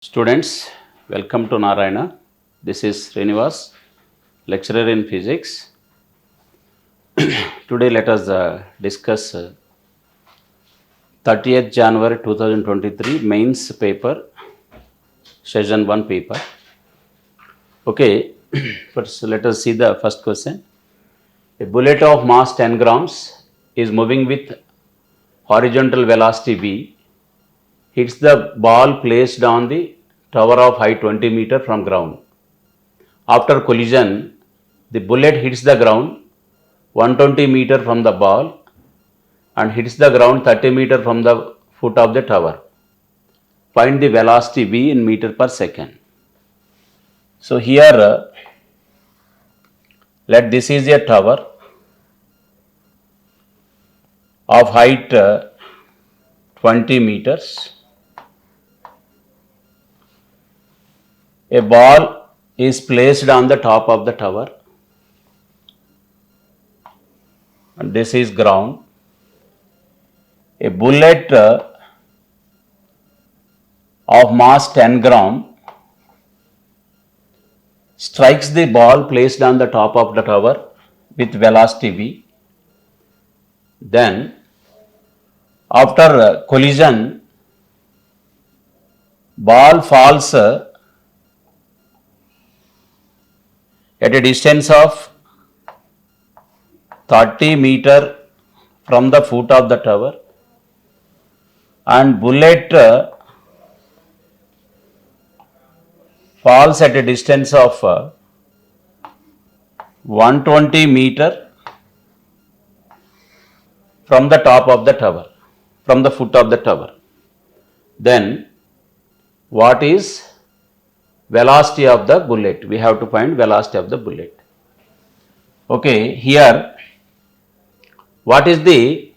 Students, welcome to Narayana. This is Srinivas, lecturer in physics. Today let us discuss 30th January 2023 mains paper, session 1 paper. Okay, first let us see the first question. A bullet of mass 10 grams is moving with horizontal velocity v, hits the ball placed on the tower of height 20 meter from ground. After collision, the bullet hits the ground 120 meter from the ball and hits the ground 30 meter from the foot of the tower. Find the velocity v in meter per second. So here, let this is a tower of height 20 meters. A ball is placed on the top of the tower and this is ground. A bullet of mass 10 gram strikes the ball placed on the top of the tower with velocity v. Then after collision, ball falls at a distance of 30 meter from the foot of the tower and bullet falls at a distance of 120 meter from the top of the tower, from the foot of the tower. Then what is velocity of the bullet? We have to find velocity of the bullet. Okay, here what is the,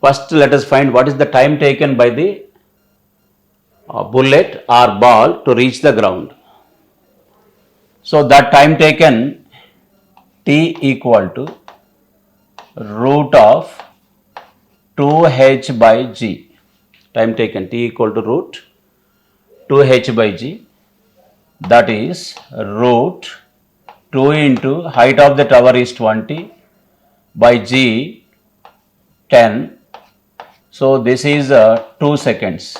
first let us find what is the time taken by the bullet or ball to reach the ground. So that time taken t equal to root of 2h by g. Time taken t equal to root 2h by g. That is root 2 into height of the tower is 20 by g 10. So this is 2 seconds.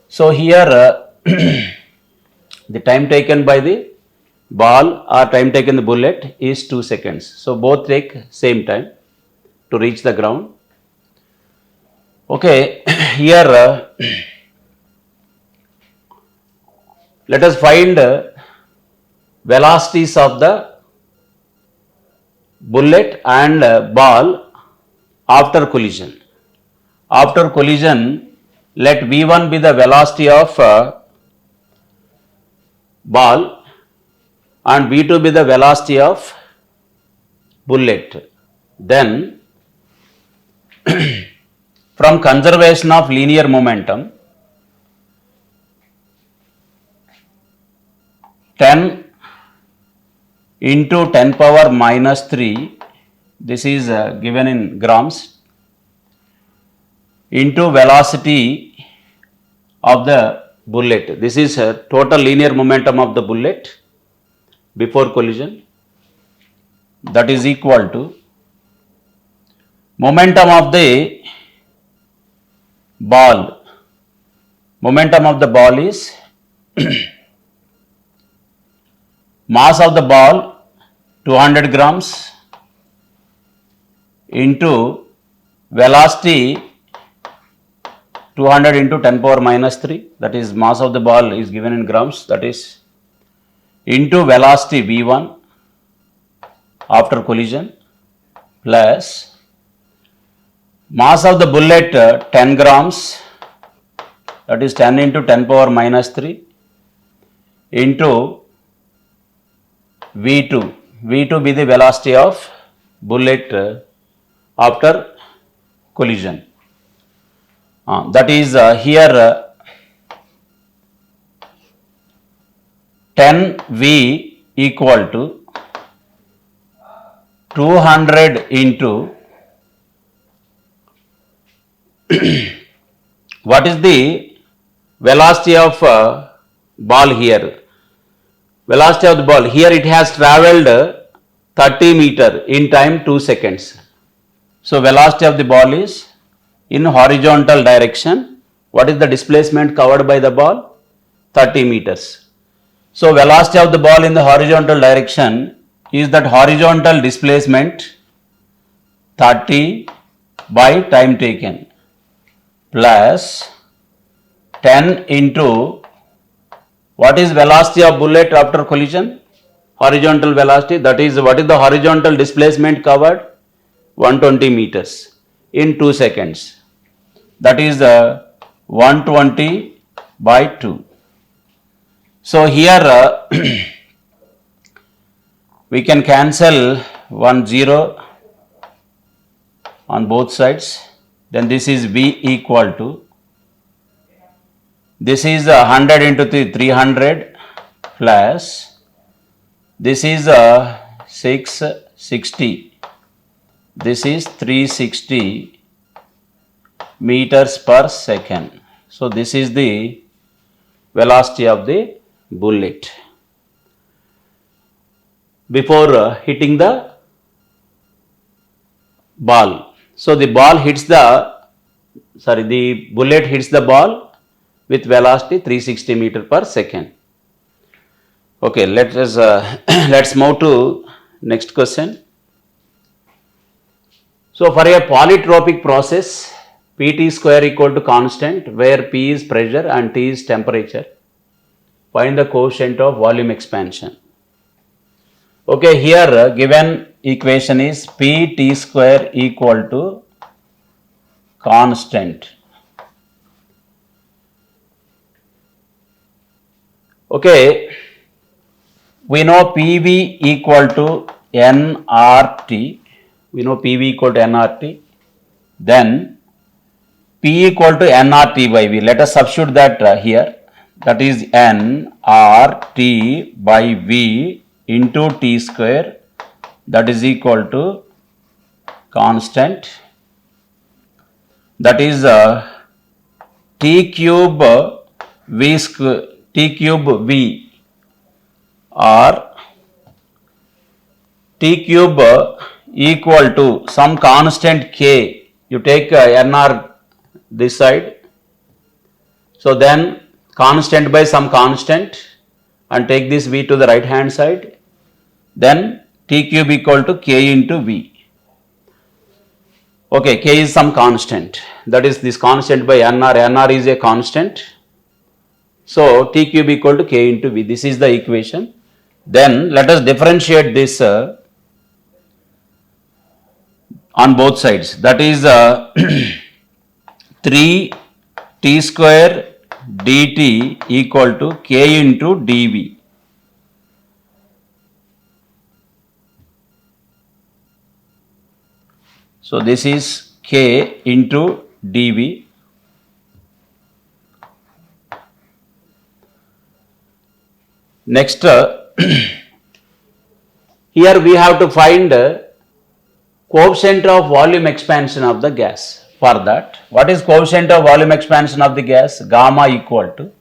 So here the time taken by the ball or time taken the bullet is 2 seconds. So both take same time to reach the ground. Okay, here let us find velocities of the bullet and ball after collision. After collision, let v1 be the velocity of ball and v2 be the velocity of bullet. Then from conservation of linear momentum, 10 into 10 power minus 3, this is given in grams, into velocity of the bullet. This is total linear momentum of the bullet before collision. That is equal to momentum of the ball. Momentum of the ball is mass of the ball 200 grams into velocity 200 into 10 power minus 3, that is mass of the ball is given in grams, that is into velocity v1 after collision plus mass of the bullet 10 grams, that is 10 into 10 power minus 3 into v2. v2 be the velocity of bullet after collision. That is here 10v equal to 200 into what is the velocity of ball here. Velocity of the ball here, it has travelled 30 meter in time 2 seconds. So velocity of the ball is in horizontal direction. What is the displacement covered by the ball? 30 meters. So velocity of the ball in the horizontal direction is that horizontal displacement 30 by time taken plus 10 into what is velocity of bullet after collision? Horizontal velocity, that is what is the horizontal displacement covered? 120 meters in 2 seconds. That is 120 by 2. So here we can cancel 1 0 on both sides. Then this is V equal to, this is 100 into 300 plus this is 660. This is 360 meters per second. So this is the velocity of the bullet before hitting the ball. So the ball hits the, the bullet hits the ball with velocity 360 meter per second. Okay, let us let's move to next question. So for a polytropic process, Pt square equal to constant, where P is pressure and T is temperature. Find the coefficient of volume expansion. Okay, here given equation is Pt square equal to constant. Okay, we know PV equal to nRT. We know PV equal to nRT. Then P equal to nRT by V. Let us substitute that here. That is nRT by V into T square. That is equal to constant. That is T cube V square, T cube V, or T cube equal to some constant K. You take nR this side. So then constant by some constant and take this V to the right hand side. Then T cube equal to K into V. Okay, K is some constant. That is this constant by nR. nR is a constant. So T cube equal to K into V. This is the equation. Then let us differentiate this on both sides. That is 3 T square dt equal to K into dV. So this is K into dV. Next, here we have to find coefficient of volume expansion of the gas. For that, what is coefficient of volume expansion of the gas? Gamma equal to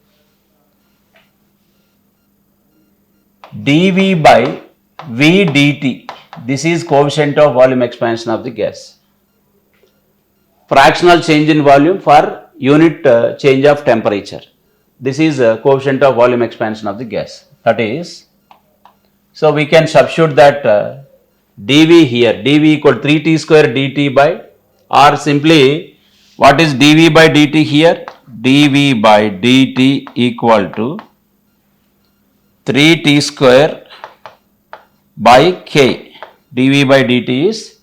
dV by V dt. This is coefficient of volume expansion of the gas. Fractional change in volume for unit change of temperature. This is coefficient of volume expansion of the gas. That is, so we can substitute that dV here. dV equal to 3T square dt by, or simply what is dV by dt here? dV by dt equal to 3T square by K. dV by dt is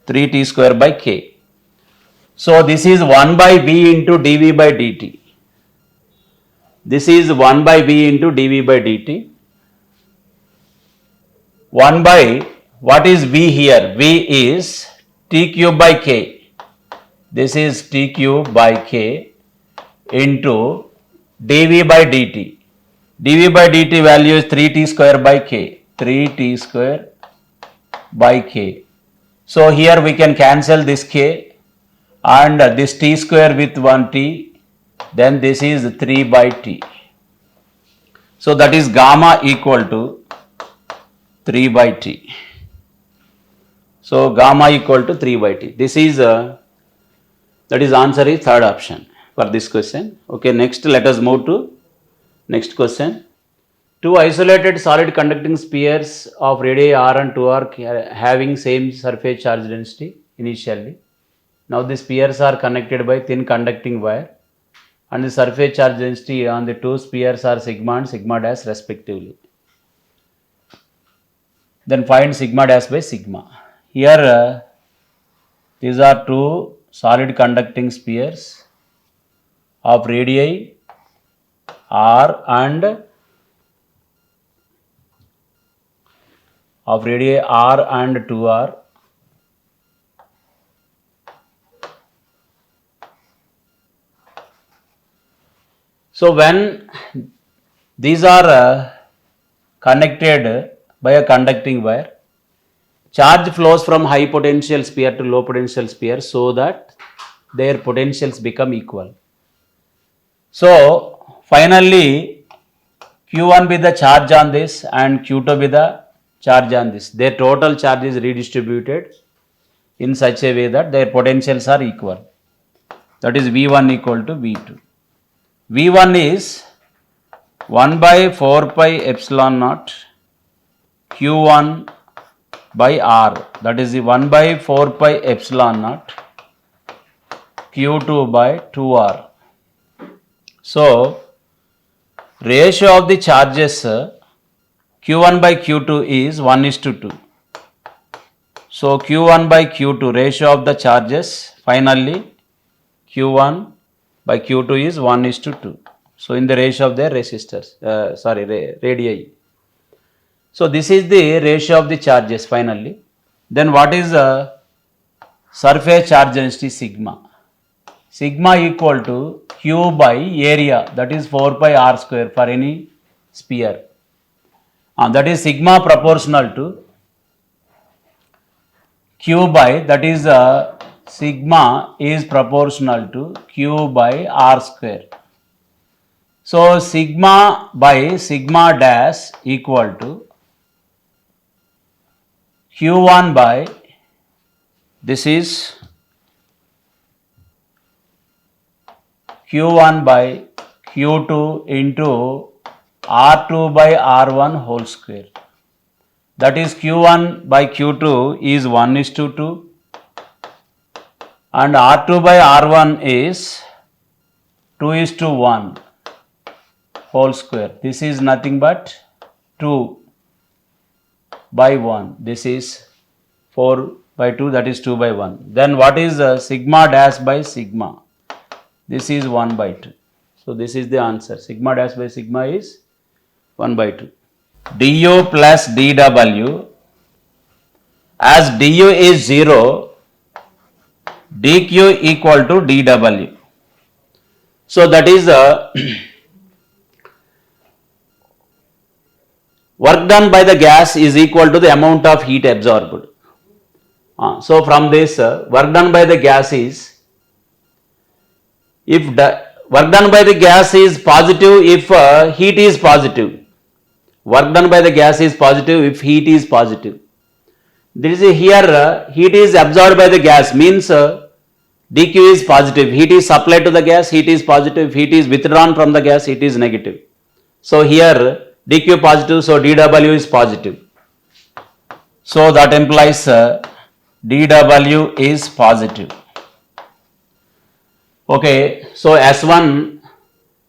3T square by K. So this is 1 by V into dV by dt. This is 1 by V into dV by dt. 1 by, what is V here? V is T cube by K. This is T cube by K into dV by dt. dV by dt value is 3T square by K. 3T square by K. So here we can cancel this K. and this t square with 1 t, then this is 3 by t. So that is gamma equal to 3 by t. So gamma equal to 3 by t. This is that is answer is third option for this question. Okay, next let us move to next question. Two isolated solid conducting spheres of radii r and 2r having same surface charge density initially. Now the spheres are connected by thin conducting wire and the surface charge density on the two spheres are sigma and sigma dash respectively. Then find sigma dash by sigma. Here these are two solid conducting spheres of radii r and of radii r and 2r. So when these are connected by a conducting wire, charge flows from high potential sphere to low potential sphere so that their potentials become equal. So finally Q1 be the charge on this and Q2 be the charge on this. Their total charge is redistributed in such a way that their potentials are equal. That is V1 equal to V2. V1 is 1 by 4 pi epsilon naught Q1 by R. That is the 1 by 4 pi epsilon naught Q2 by 2R. So ratio of the charges Q1 by Q2 is 1:2. So Q1 by Q2 ratio of the charges finally Q1 by Q2 is 1:2. So in the ratio of their resistors, radii. So this is the ratio of the charges finally. Then what is the surface charge density sigma? Sigma equal to Q by area, that is 4 pi r square for any sphere. That is sigma proportional to Q by, that is sigma is proportional to Q by r square. So sigma by sigma dash equal to Q1 by, this is Q1 by Q2 into R2 by R1 whole square. That is Q1 by Q2 is 1:2 and R2 by R1 is 2:1 whole square. This is nothing but 2 by 1. This is 4 by 2, that is 2 by 1. Then what is sigma dash by sigma? This is 1 by 2. So this is the answer. Sigma dash by sigma is 1 by 2. du plus dw, as du is 0, dq equal to dw. So that is work done by the gas is equal to the amount of heat absorbed. So from this work done by the gas is, if the work done by the gas is positive if heat is positive. Work done by the gas is positive if heat is positive. This is here heat is absorbed by the gas means dq is positive. Heat is supplied to the gas, heat is positive. Heat is withdrawn from the gas, heat is negative. So here dq positive, so dw is positive. So that implies dw is positive. Okay, so S1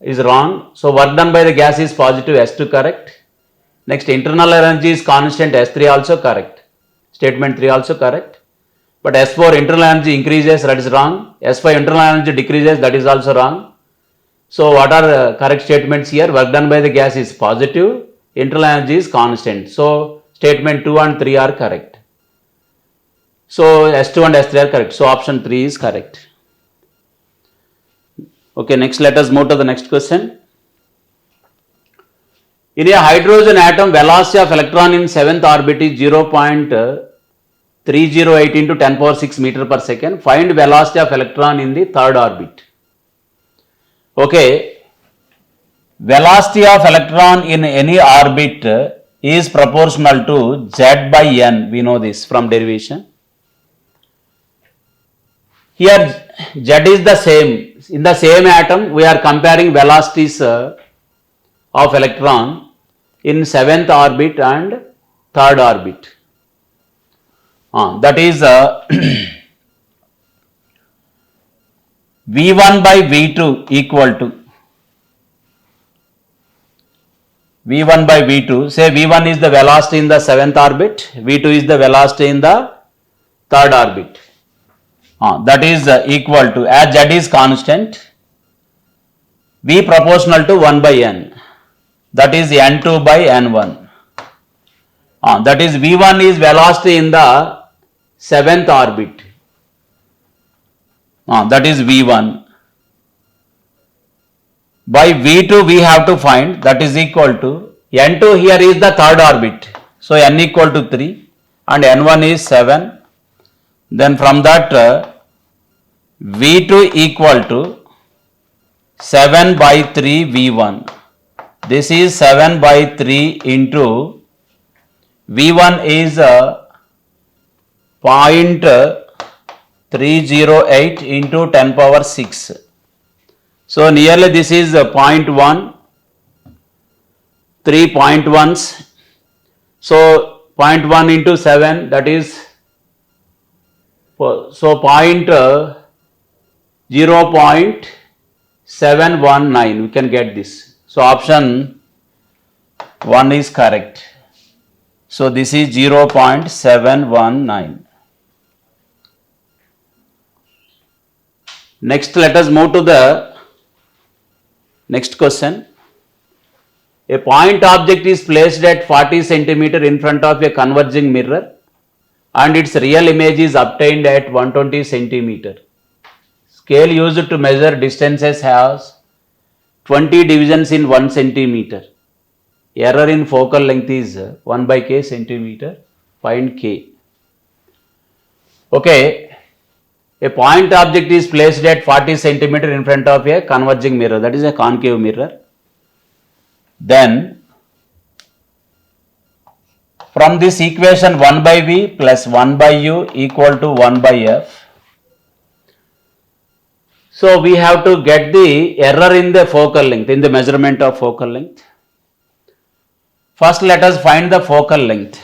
is wrong. So work done by the gas is positive, S2 correct. Next, internal energy is constant, S3 also correct. Statement 3 also correct. But S4 internal energy increases, that is wrong. S5 internal energy decreases, that is also wrong. So what are correct statements here? Work done by the gas is positive, internal energy is constant. So statement 2 and 3 are correct. So S2 and S3 are correct. So option 3 is correct. Okay, next let us move to the next question. In a hydrogen atom, velocity of electron in 7th orbit is 0.0 308 into 10 power 6 meter per second. Find velocity of electron in the third orbit. Okay, velocity of electron in any orbit is proportional to z by n. We know this from derivation. Here z is the same. In the same atom, we are comparing velocities of electron in 7th orbit and 3rd orbit. That is V1 by V2 equal to V1 by V2. Say V1 is the velocity in the 7th orbit, V2 is the velocity in the 3rd orbit. That is equal to, as z is constant, V proportional to 1 by n, that is n2 by n1. That is V1 is velocity in the 7th orbit, that is V1. By V2 we have to find, that is equal to, n2 here is the 3rd orbit, so n equal to 3 and n1 is 7. Then from that V2 equal to 7 by 3 V1. This is 7 by 3 into V1 is 0.308 into 10 power 6. So nearly this is 0.1, 3 0.1s. So 0.1 into 7, that is, so 0.719, we can get this. So option 1 is correct. So this is 0.719. Next, let us move to the next question. A point object is placed at 40 centimeter in front of a converging mirror and its real image is obtained at 120 centimeter. Scale used to measure distances has 20 divisions in 1 centimeter. Error in focal length is 1 by k centimeter. Find k. Okay, a point object is placed at 40 centimeter in front of a converging mirror, that is a concave mirror. Then from this equation 1 by v plus 1 by u equal to 1 by f. So we have to get the error in the focal length, in the measurement of focal length. First let us find the focal length.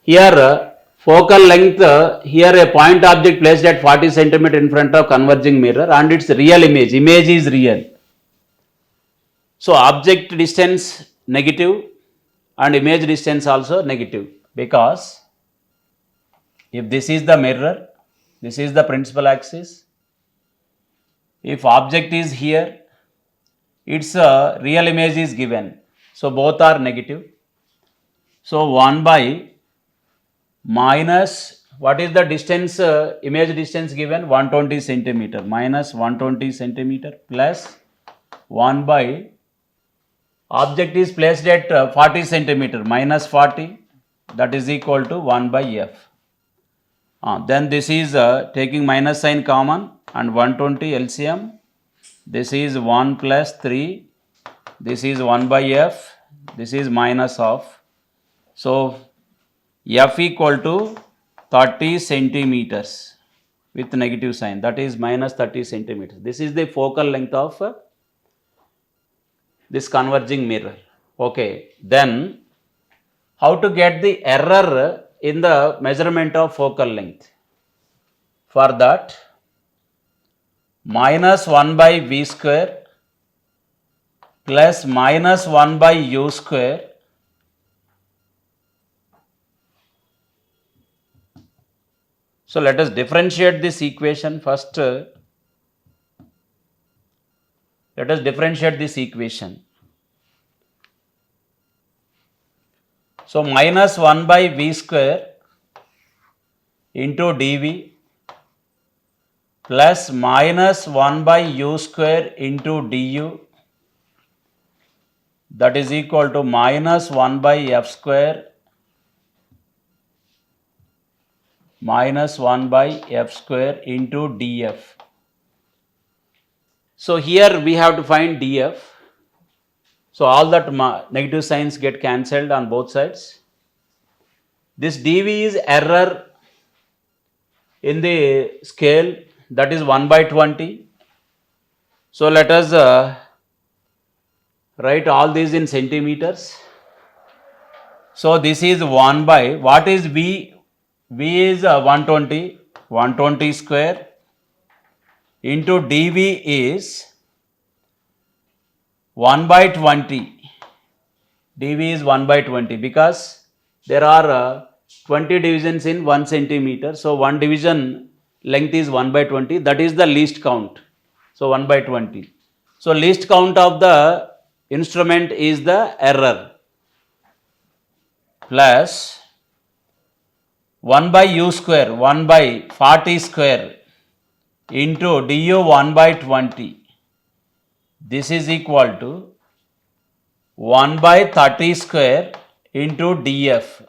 Here focal length, here a point object placed at 40 centimeter in front of converging mirror and its real image is real. So object distance negative and image distance also negative, because if this is the mirror, this is the principal axis, if object is here, its real image is given, so both are negative. So 1 by minus, what is the distance, image distance given, 120 centimeter, minus 120 centimeter plus 1 by object is placed at 40 centimeter, minus 40, that is equal to 1 by f. Then this is taking minus sign common and 120 LCM. This is 1 plus 3. This is 1 by f. This is minus of. So f equal to 30 centimeters with negative sign. That is minus 30 centimeters. This is the focal length of this converging mirror. Okay. Then how to get the error in the measurement of focal length? For that, minus 1 by v square plus minus 1 by u square So let us differentiate this equation first. Let us differentiate this equation. So minus 1 by v square into dv plus minus 1 by u square into du, that is equal to minus 1 by f square minus 1 by f square into df. So here we have to find df. So all that negative signs get cancelled on both sides. This dv is error in the scale, that is 1 by 20. So let us write all these in centimeters. So this is 1 by, what is V? V is 120 square into dV is 1 by 20. dV is 1 by 20 because there are 20 divisions in 1 centimeter. So one division length is 1 by 20, that is the least count. So 1 by 20. So least count of the instrument is the error plus 1 by u square, 1 by 40 square into du 1 by 20. This is equal to 1 by 30 square into df.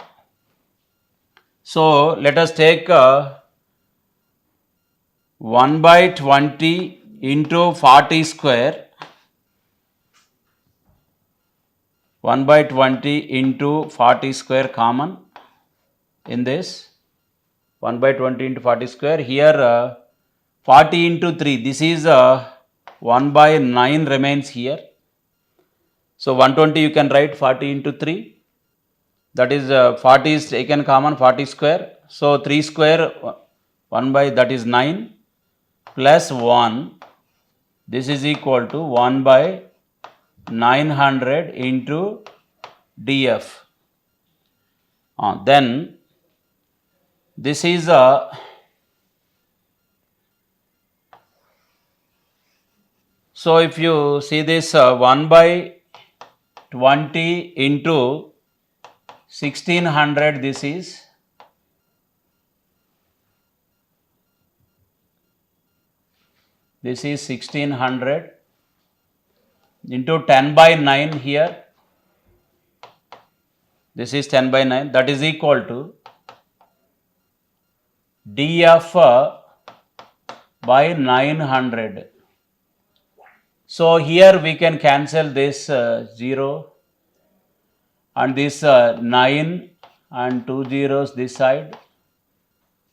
So let us take 1 by 20 into 40 square, 1 by 20 into 40 square common in this, 1 by 20 into 40 square. Here 40 into 3, this is 1 by 9 remains here. So 120 you can write 40 into 3, that is 40 is taken common, 40 square. So 3 square 1 by, that is 9 plus 1, this is equal to 1 by 900 into df. Then this is so if you see this 1 by 20 into 1600, this is this is 1600 into 10 by 9 here, this is 10 by 9, that is equal to df by 900. So here we can cancel this 0 and this 9 and 2 zeros this side,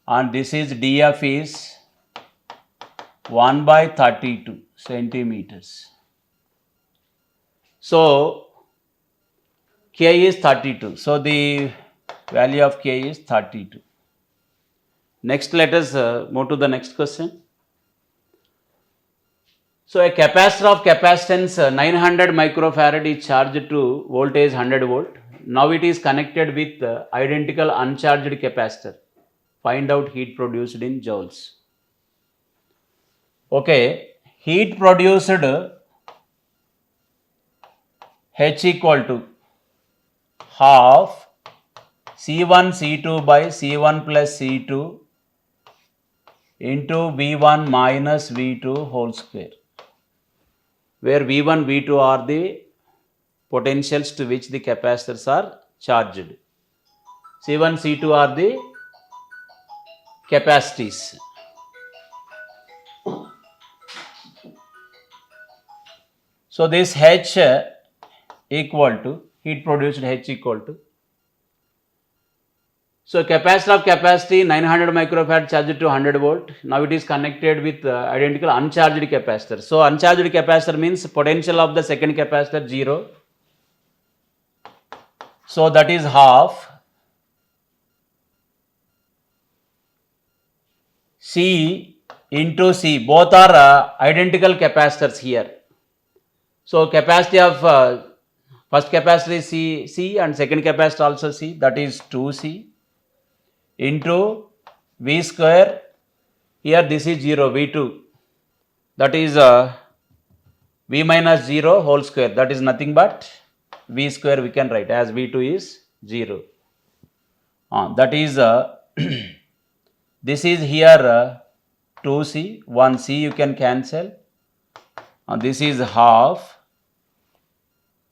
and this is df is 1 by 32 centimeters. So k is 32. So the value of k is 32. Next, let us move to the next question. So a capacitor of capacitance 900 microfarad is charged to voltage 100 volt. Now it is connected with identical uncharged capacitor. Find out heat produced in joules. Okay, heat produced H equal to half C1 C2 by C1 plus C2 into V1 minus V2 whole square, where V1, V2 are the potentials to which the capacitors are charged. C1, C2 are the capacities. So this H equal to, heat produced H equal to, so capacitor of capacity 900 microfarad charged to 100 volt. Now it is connected with identical uncharged capacitor. So uncharged capacitor means potential of the second capacitor 0. So that is half C into C. Both are identical capacitors here. So capacity of first capacitor is C and second capacitor also C, that is 2C into V square. Here this is 0, V2, that is V minus 0 whole square, that is nothing but V square we can write as V2 is 0. That is this is here 2C, 1C you can cancel. This is half,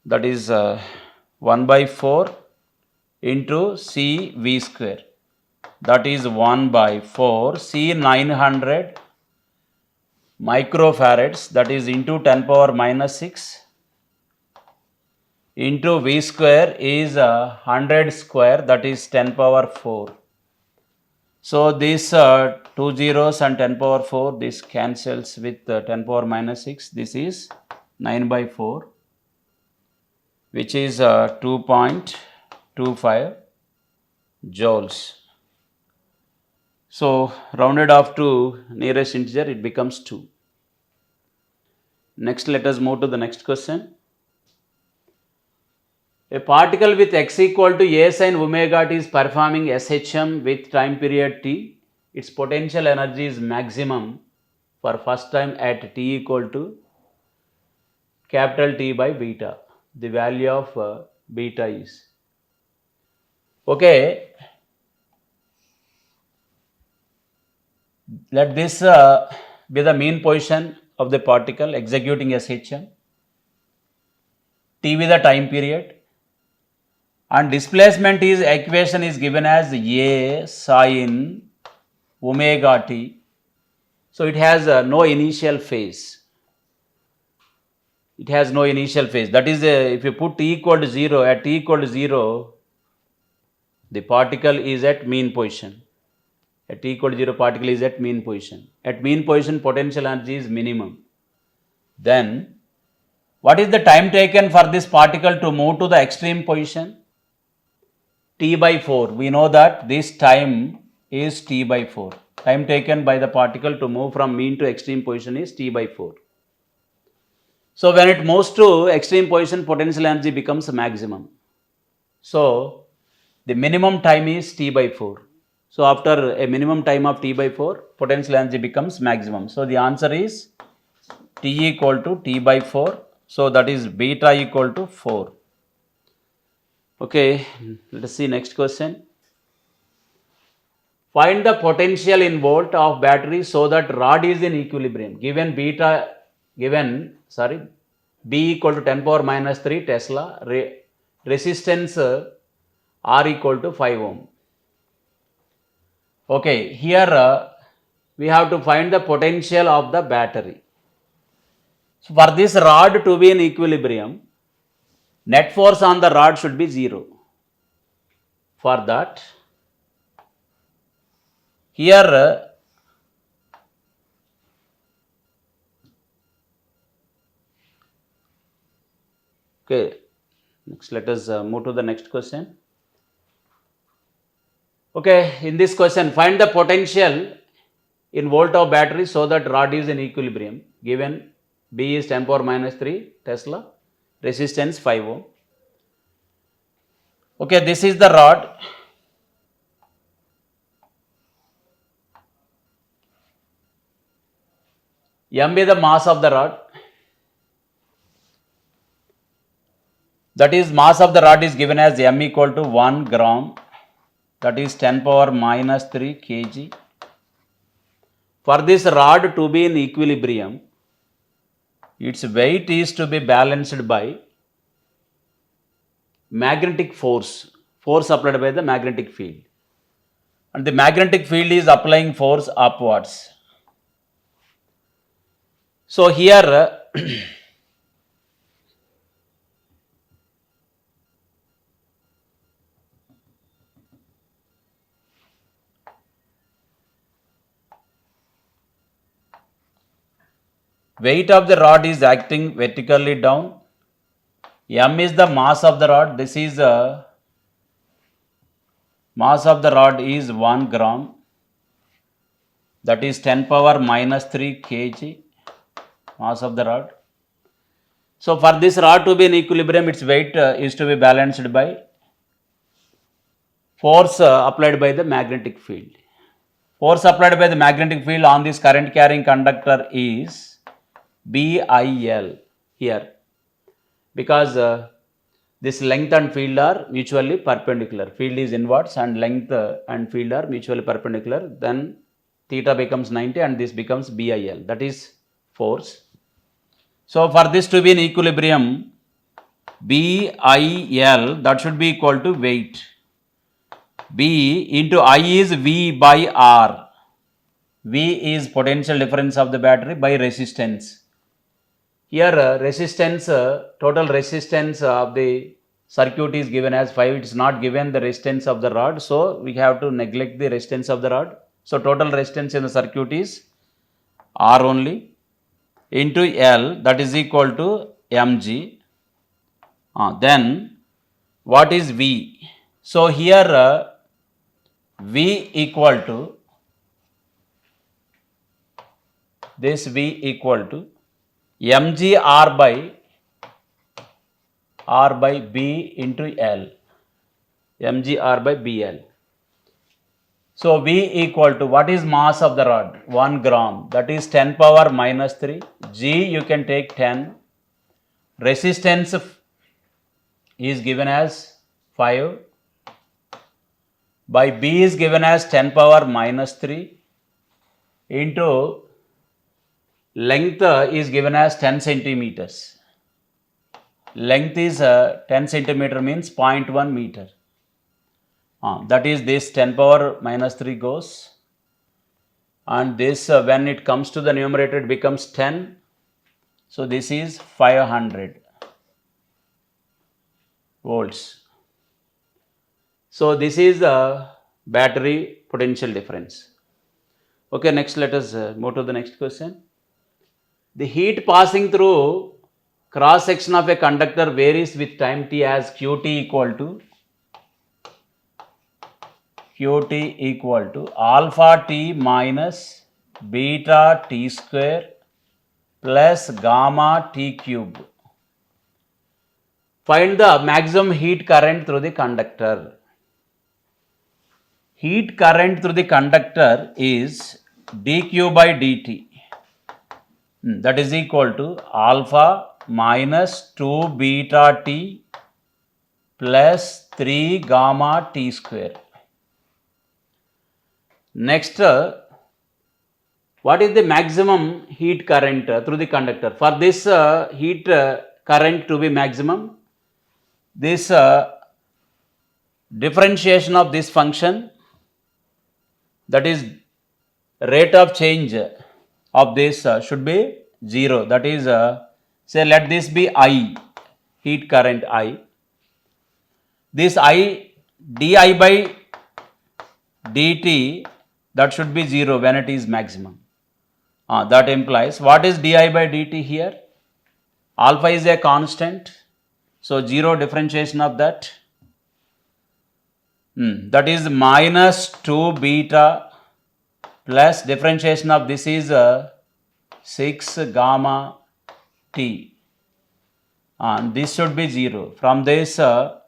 that is 1 by 4 into C V square. that is 1 by 4, C 900 microfarads, that is into 10 power minus 6 into V square is 100 square, that is 10 power 4. So these 2 zeros and 10 power 4, this cancels with 10 power minus 6. This is 9 by 4, which is 2.25 joules. So rounded off to nearest integer, it becomes 2. Next, let us move to the next question. A particle with x equal to a sin omega t is performing SHM with time period t. Its potential energy is maximum for first time at t equal to capital T by beta. The value of beta is. Okay, let this be the mean position of the particle executing SHM. T with the time period. And displacement is equation is given as a sin omega t. So it has no initial phase. It has no initial phase. That is, if you put t equal to 0, at t equal to 0, the particle is at mean position. At t equal to 0, particle is at mean position. At mean position, potential energy is minimum. Then, what is the time taken for this particle to move to the extreme position? T by 4. We know that this time is T by 4. Time taken by the particle to move from mean to extreme position is T by 4. So when it moves to extreme position, potential energy becomes maximum. So the minimum time is T by 4. So after a minimum time of T by 4, potential energy becomes maximum. So the answer is T equal to T by 4. So that is beta equal to 4. Okay, let us see next question. Find the potential in volt of battery so that rod is in equilibrium. Given B equal to 10 power minus 3 Tesla, resistance R equal to 5 ohm. Okay, here we have to find the potential of the battery. So for this rod to be in equilibrium, net force on the rod should be 0. For that, here okay, next let us move to the next question. Okay, in this question, find the potential in volt of battery so that rod is in equilibrium. Given B is 10 power minus 3 Tesla, resistance 5 ohm. Okay, this is the rod. M is the mass of the rod. That is, mass of the rod is given as M equal to 1 gram. That is 10 power minus 3 kg. For this rod to be in equilibrium, its weight is to be balanced by magnetic force applied by the magnetic field. And the magnetic field is applying force upwards. So here weight of the rod is acting vertically down. M is the mass of the rod. This is mass of the rod is 1 gram. That is 10 power minus 3 kg. Mass of the rod. So for this rod to be in equilibrium, its weight is to be balanced by force applied by the magnetic field. Force applied by the magnetic field on this current carrying conductor is BIL here, because this length and field are mutually perpendicular. Field is inwards and length and field are mutually perpendicular. Then theta becomes 90 and this becomes BIL, that is force. So for this to be in equilibrium, BIL, that should be equal to weight. B into I is V by R. V is potential difference of the battery by resistance. Here resistance, total resistance of the circuit is given as 5. It is not given the resistance of the rod. So, we have to neglect the resistance of the rod. So, total resistance in the circuit is R only into L, that is equal to mg. Then what is V? So, here V equal to this, V equal to mg R by B into L, mg R by BL. So, V equal to, what is mass of the rod? 1 gram, that is 10 power minus 3. G you can take 10. Resistance is given as 5 by B is given as 10 power minus 3 into length is given as 10 centimeters. Length is 10 centimeter means 0.1 meter. That is this 10 power minus 3 goes, and this when it comes to the numerator it becomes 10. So, this is 500 volts. So, this is the battery potential difference. Okay, next let us move to the next question. The heat passing through cross section of a conductor varies with time t as Qt equal to alpha t minus beta t square plus gamma t cube. Find the maximum heat current through the conductor. Heat current through the conductor is dq by dt, that is equal to alpha minus 2 beta t plus 3 gamma t square. Next, what is the maximum heat current through the conductor? For this heat current to be maximum, this differentiation of this function, that is rate of change of this should be 0. That is, say let this be I, heat current I. This I di by dt, that should be 0 when it is maximum. That implies, what is di by dt here? Alpha is a constant, so 0 differentiation of that. That is minus 2 beta plus differentiation of this is 6 gamma t, and this should be 0. From this 2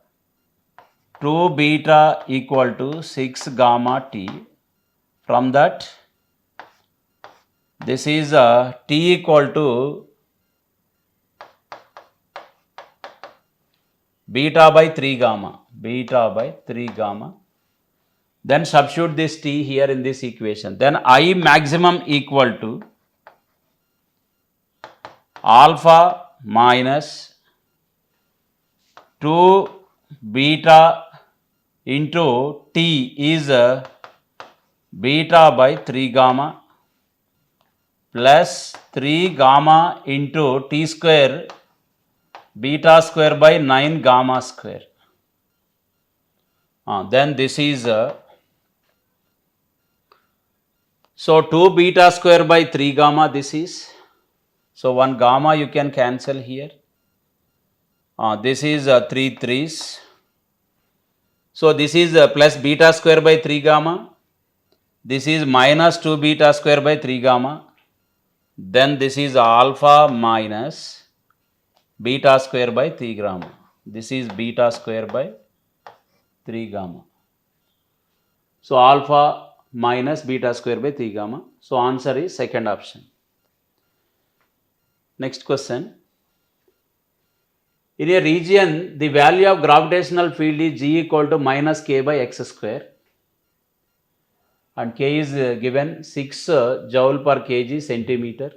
beta equal to 6 gamma t, from that this is t equal to beta by 3 gamma, then substitute this t here in this equation. Then I maximum equal to alpha minus 2 beta into t is beta by 3 gamma plus 3 gamma into t square, beta square by 9 gamma square. Then this is so 2 beta square by 3 gamma, this is, so 1 gamma you can cancel here. This is 3 3's. So this is plus beta square by 3 gamma. This is minus 2 beta square by 3 gamma. Then this is alpha minus beta square by 3 gamma. This is beta square by 3 gamma. So alpha minus beta square by 3 gamma. So answer is second option. Next question. In a region, the value of gravitational field is G equal to minus K by x square, and K is given 6 joule per kg centimeter.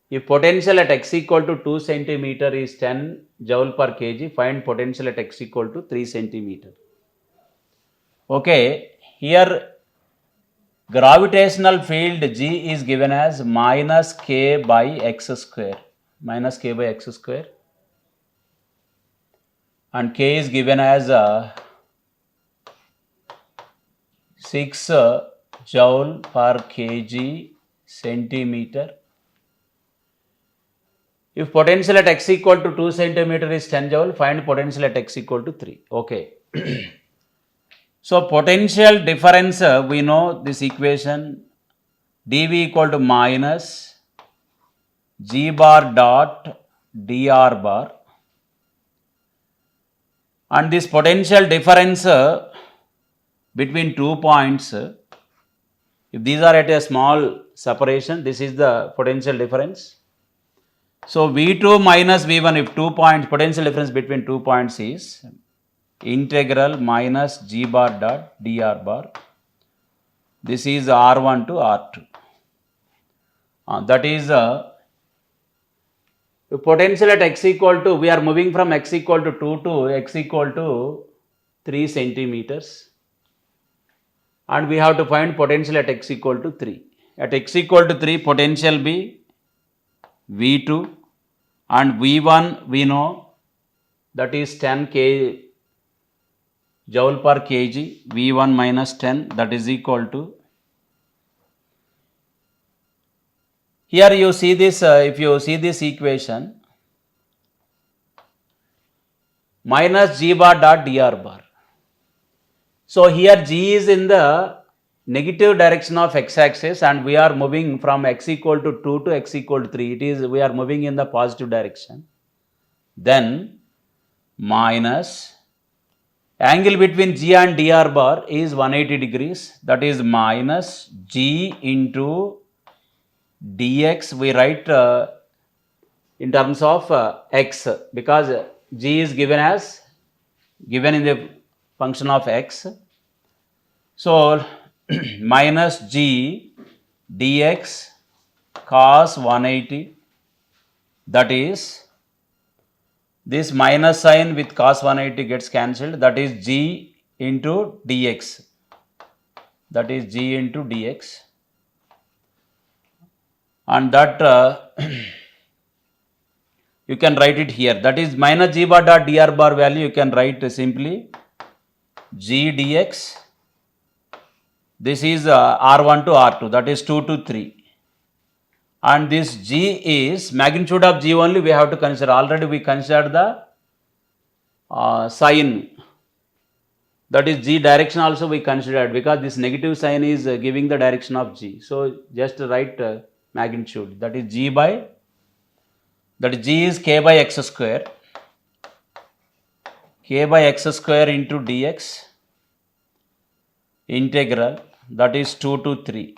If potential at x equal to 2 centimeter is 10 joule per kg, find potential at x equal to 3 centimeter. Okay, here gravitational field G is given as minus k by x square, minus k by x square, and k is given as 6 joule per kg centimeter. If potential at x equal to 2 centimeter is 10 joule, find potential at x equal to 3. Okay. So potential difference, we know this equation dV equal to minus g bar dot dr bar, and this potential difference between 2 points, if these are at a small separation, this is the potential difference. So V2 minus V1, if 2 points, potential difference between 2 points is integral minus g bar dot dr bar. This is R1 to R2. That is potential at x equal to, we are moving from x equal to 2 to x equal to 3 centimeters. And we have to find potential at x equal to 3. At x equal to 3, potential be V2 and V1 we know that is 10 k joule per kg, V1 minus 10, that is equal to, here you see this, if you see this equation, minus g bar dot dr bar. So here g is in the negative direction of x-axis and we are moving from x equal to 2 to x equal to 3. It is, we are moving in the positive direction. Then minus angle between g and dr bar is 180 degrees, that is minus g into dx. We write in terms of x because g is given as, given in the function of x. So minus g dx cos 180, that is, this minus sign with cos 180 gets cancelled, that is g into dx, that is g into dx, and that you can write it here, that is minus g bar dot dr bar value you can write simply g dx. This is R1 to R2, that is 2 to 3. And this G is magnitude of G only we have to consider. Already we considered the sign, that is G direction also we considered because this negative sign is giving the direction of G. So just write magnitude, that is G by, that is G is K by x square, K by x square into dx integral, that is 2 to 3.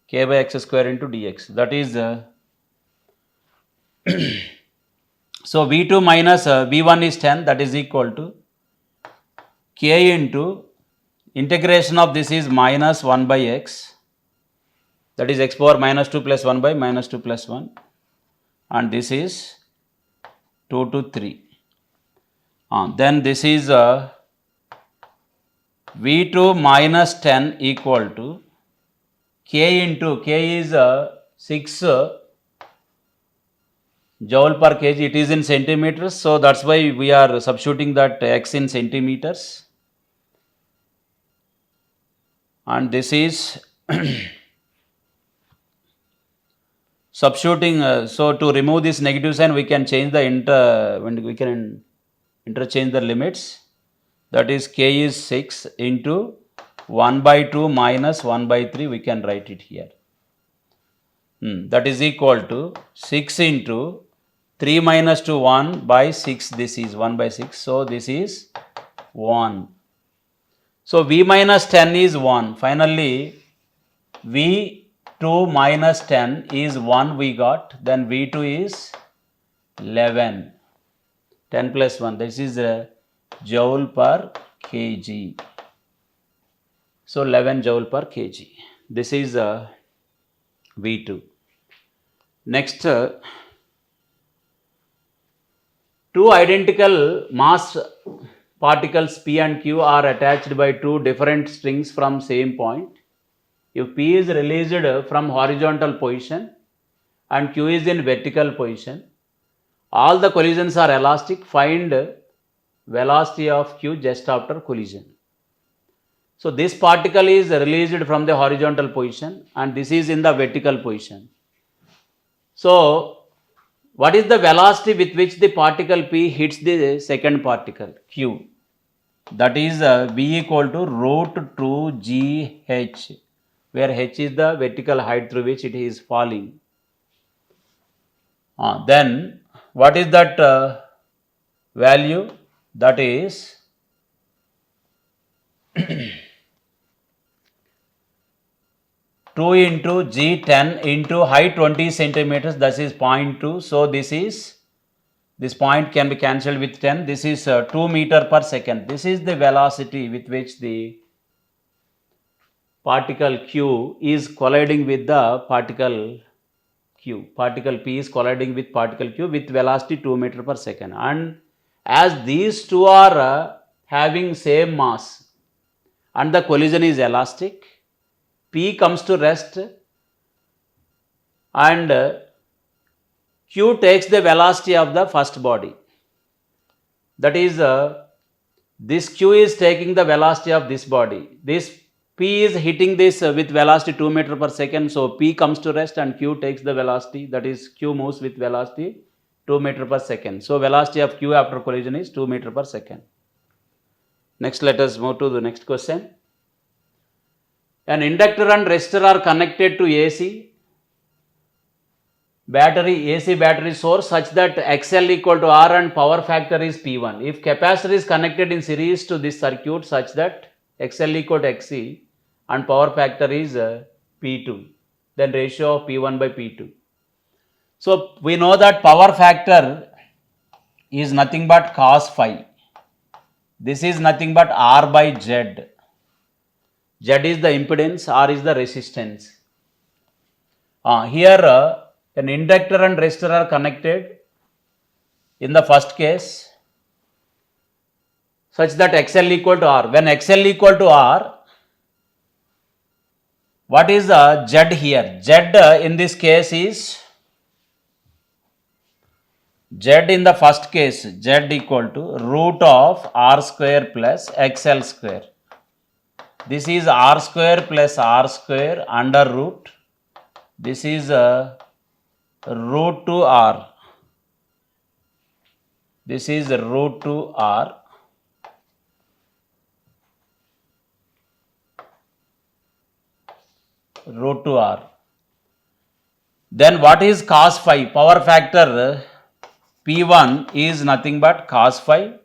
K by x square into dx, that is so V2 minus V1 is 10, that is equal to K into integration of this is minus 1 by x, that is x power minus 2 plus 1 by minus 2 plus 1, and this is 2 to 3. Then this is V2 minus 10 equal to K into, K is 6 joule per kg, it is in centimeters, so that's why we are substituting that x in centimeters, and this is substituting, so to remove this negative sign we can change the we can interchange the limits, that is k is 6 into 1 by 2 minus 1 by 3, we can write it here, that is equal to 6 into 3 minus 2 1 by 6, this is 1 by 6, so this is 1. So V minus 10 is 1, finally V2 minus 10 is 1 we got, then V2 is 11, 10 plus 1, this is joule per kg, so 11 joule per kg, this is V2. Next, two identical mass particles P and Q are attached by two different strings from same point. If P is released from horizontal position and Q is in vertical position, all the collisions are elastic. Find velocity of Q just after collision. So this particle is released from the horizontal position and this is in the vertical position. So what is the velocity with which the particle P hits the second particle Q? That is V equal to root 2 GH, where H is the vertical height through which it is falling. Then what is that value? That is 2 into G 10 into height 20 centimeters, that is 0.2. So this point can be cancelled with 10. This is 2 meter per second. This is the velocity with which the particle Q is colliding with the particle Q. Particle P is colliding with particle Q with velocity 2 meter per second. And as these two are having same mass and the collision is elastic, P comes to rest and Q takes the velocity of the first body. That is, this Q is taking the velocity of this body. This P is hitting this with velocity 2 meter per second. So P comes to rest and Q takes the velocity. That is, Q moves with velocity 2 meter per second. So velocity of Q after collision is 2 meter per second. Next, let us move to the next question. An inductor and resistor are connected to AC battery source such that XL equal to R and power factor is P1. If capacitor is connected in series to this circuit such that XL equal to XC and power factor is P2, then ratio of P1 by P2. So we know that power factor is nothing but cos phi. This is nothing but R by Z. Z is the impedance, R is the resistance. Here an inductor and resistor are connected in the first case such that XL equal to R. When XL equal to R, what is Z here? Z in this case is, Z in the first case, Z equal to root of R square plus XL square. This is R square plus R square under root. This is root 2 R. This is root 2 R. Root 2 R. Then what is cos phi? Power factor P1 is nothing but cos phi.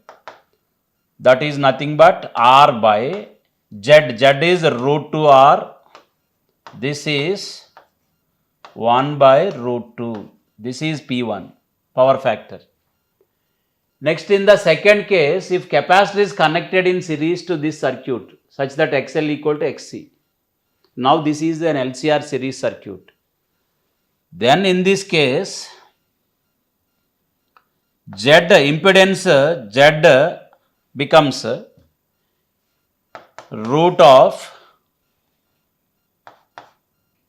That is nothing but R by Z. Z is root 2 R. This is 1 by root 2. This is P1, power factor. Next, in the second case, if capacitor is connected in series to this circuit such that XL equal to XC. Now this is an LCR series circuit. Then in this case, Z impedance Z becomes root of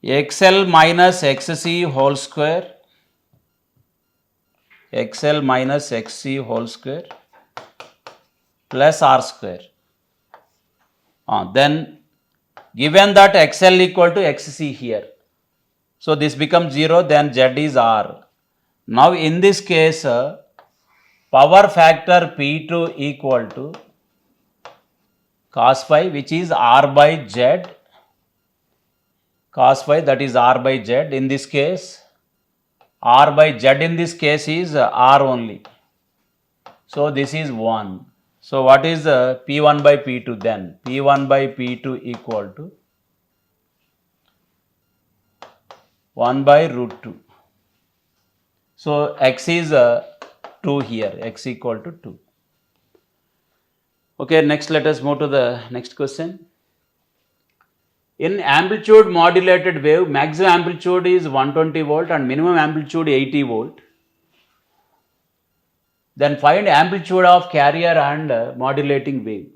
XL minus XC whole square, XL minus XC whole square plus R square. Then given that XL equal to XC here, so this becomes 0, then Z is R. Now in this case, power factor P2 equal to cos phi, which is R by Z. Cos phi, that is R by Z. In this case, R by Z in this case is R only. So this is 1. So what is P1 by P2 then? P1 by P2 equal to 1 by root 2. So X is 2 here, X equal to 2. Okay, next let us move to the next question. In amplitude modulated wave, maximum amplitude is 120 volt and minimum amplitude 80 volt. Then find amplitude of carrier and modulating wave.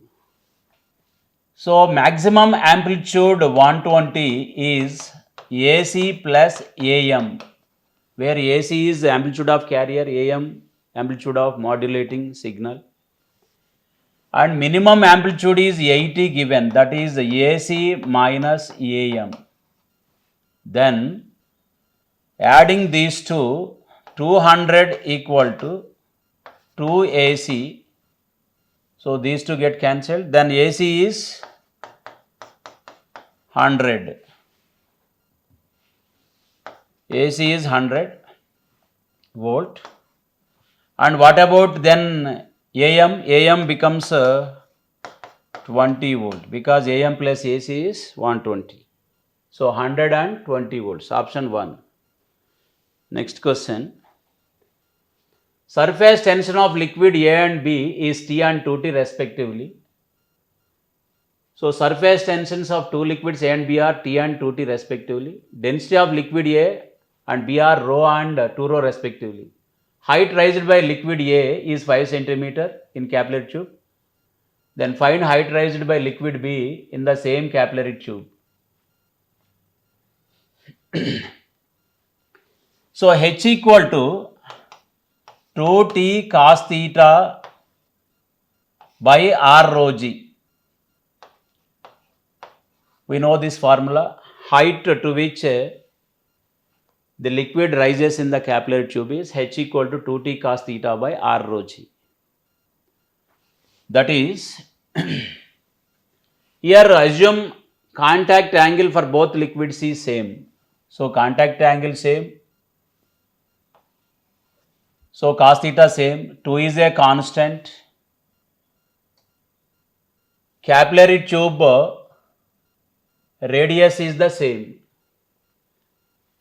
So maximum amplitude 120 is AC plus AM, where AC is amplitude of carrier, AM amplitude of modulating signal. And minimum amplitude is 80 given, that is AC minus AM. Then adding these two, 200 equal to 2 AC. So these two get cancelled. Then AC is 100. AC is 100 volt. And what about then AM? AM becomes 20 volt because AM plus AC is 120. So 120 volts, option 1. Next question. Surface tension of liquid A and B is T and 2T respectively. So surface tensions of two liquids A and B are T and 2T respectively. Density of liquid A and B are rho and 2 rho respectively. Height raised by liquid A is 5 centimeter in capillary tube. Then find height raised by liquid B in the same capillary tube. So H equal to 2T cos theta by R rho G. We know this formula. Height to which the liquid rises in the capillary tube is H equal to 2T cos theta by R rho G. That is, here assume contact angle for both liquids is same. So contact angle same. So cos theta same. 2 is a constant. Capillary tube radius is the same.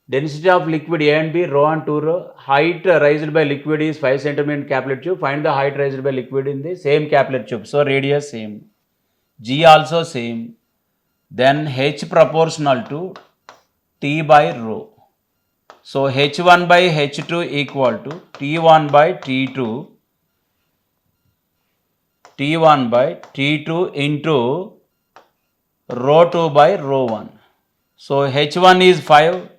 Density of liquid A and B, rho and 2 rho. Height raised by liquid is 5 cm in capillary tube. Find the height raised by liquid in the same capillary tube. So radius same. G also same. Then H proportional to T by rho. So H1 by H2 equal to T1 by T2. T1 by T2 into rho 2 by rho 1. So H1 is 5.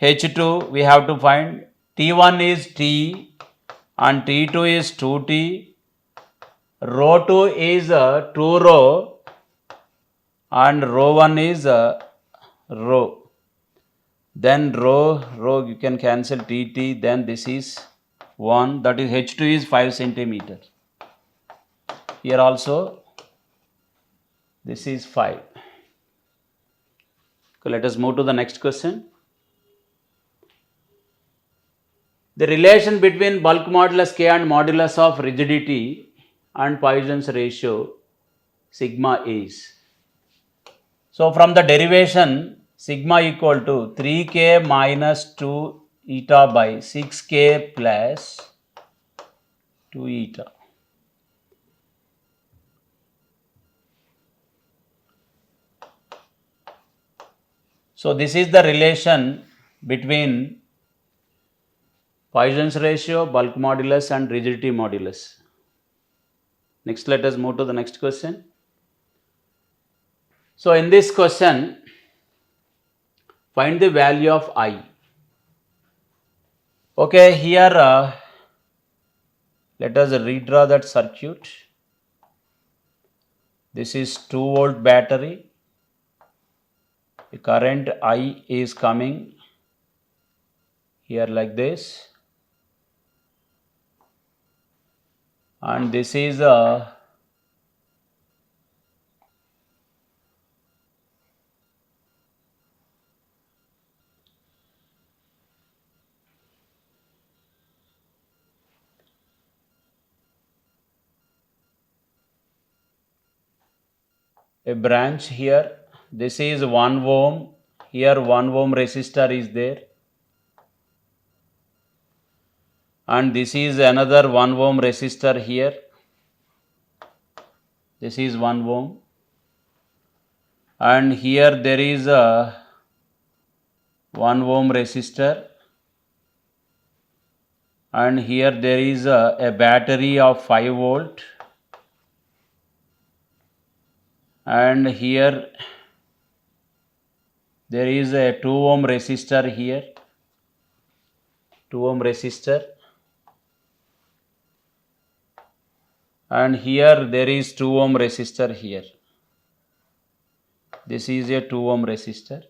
H2 we have to find. T1 is T and T2 is 2T. Rho 2 is 2 rho and rho 1 is rho. Then rho you can cancel TT, then this is 1, that is H2 is 5 centimeter. Here also this is 5. Okay, let us move to the next question. The relation between bulk modulus K and modulus of rigidity and Poisson's ratio sigma is. So from the derivation, sigma equal to 3K minus 2 eta by 6K plus 2 eta. So this is the relation between Poisson's ratio, bulk modulus and rigidity modulus. Next, let us move to the next question. So in this question, find the value of I. Okay, here let us redraw that circuit. This is 2 volt battery. The current I is coming here like this. And this is a branch here. This is 1 ohm. Here 1 ohm resistor is there. And this is another 1 ohm resistor here. This is 1 ohm. And here there is a 1 ohm resistor. and here there is a battery of 5 volt, and here there is a 2 ohm resistor here, 2 ohm resistor, and here there is 2 ohm resistor here. This is a 2 ohm resistor,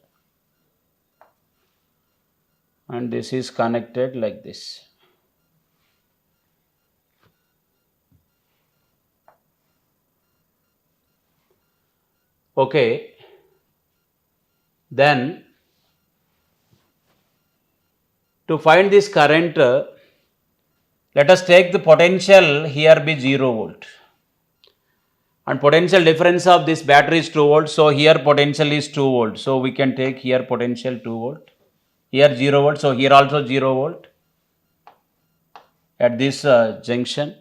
and this is connected like this. Okay, then to find this current, let us take the potential here be 0 volt, and potential difference of this battery is 2 volt, so here potential is 2 volt, so we can take here potential 2 volt, here 0 volt, so here also 0 volt at this junction,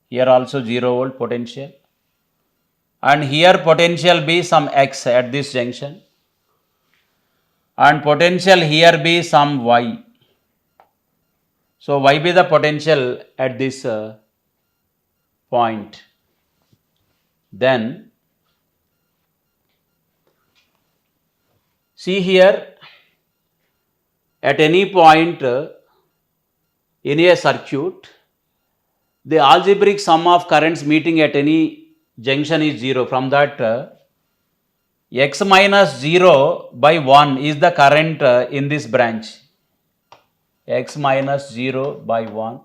here also 0 volt potential, and here potential be some x at this junction, and potential here be some y. So y be the potential at this point. Then see here, at any point in a circuit, the algebraic sum of currents meeting at any junction is 0. From that, x minus 0 by 1 is the current in this branch. X minus 0 by 1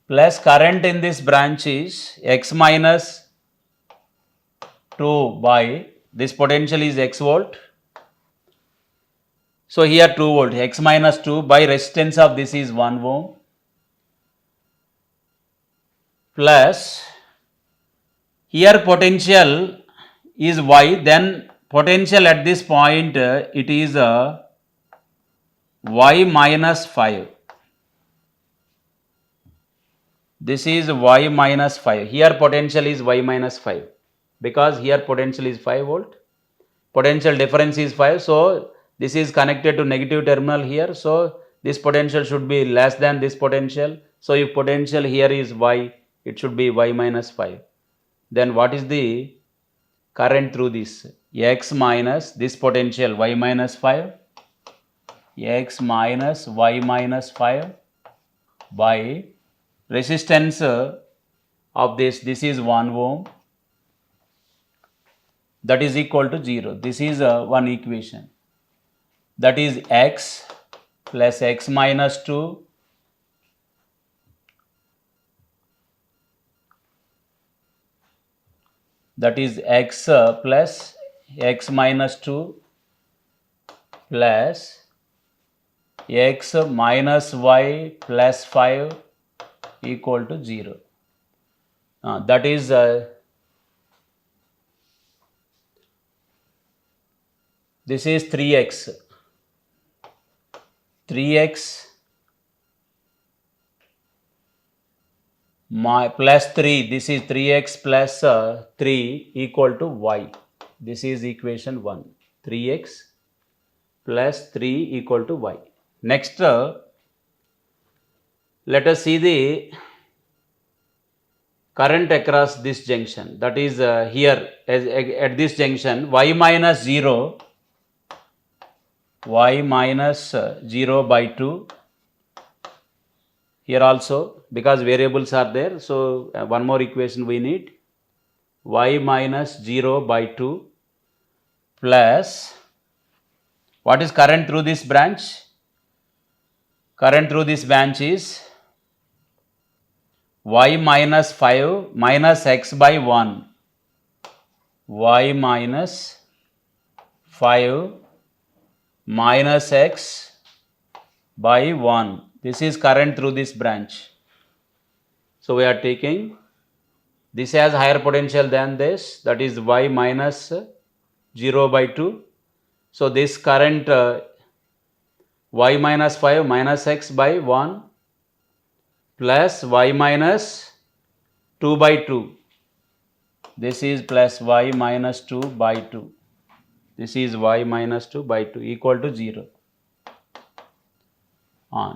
plus current in this branch is x minus 2 by this potential is x volt. So here 2 volt, x minus 2 by resistance of this is 1 ohm plus here potential is y, then potential at this point it is y minus 5. This is y minus 5. Here potential is y minus 5 because here potential is 5 volt. Potential difference is 5. So this is connected to negative terminal here. So this potential should be less than this potential. So if potential here is y, it should be y minus 5. Then what is the current through this? X minus this potential y minus 5, x minus y minus 5 by resistance of this is 1 ohm, that is equal to 0. This is one equation, that is x plus x minus 2 that is x plus x minus 2 plus x minus y plus 5 equal to 0. That is this is 3x plus 3, this is 3x plus 3 equal to y. This is equation 1, 3x plus 3 equal to y. Next, let us see the current across this junction, that is here at this junction y minus 0 by 2, here also because variables are there, so one more equation we need, y minus 0 by 2 plus what is current through this branch? Current through this branch is y minus 5 minus x by 1, y minus 5 minus x by 1. This is current through this branch. So we are taking this has higher potential than this, that is y minus 0 by 2. So this current y minus 5 minus x by 1 plus y minus 2 by 2. This is plus y minus 2 by 2. This is y minus 2 by 2 equal to 0.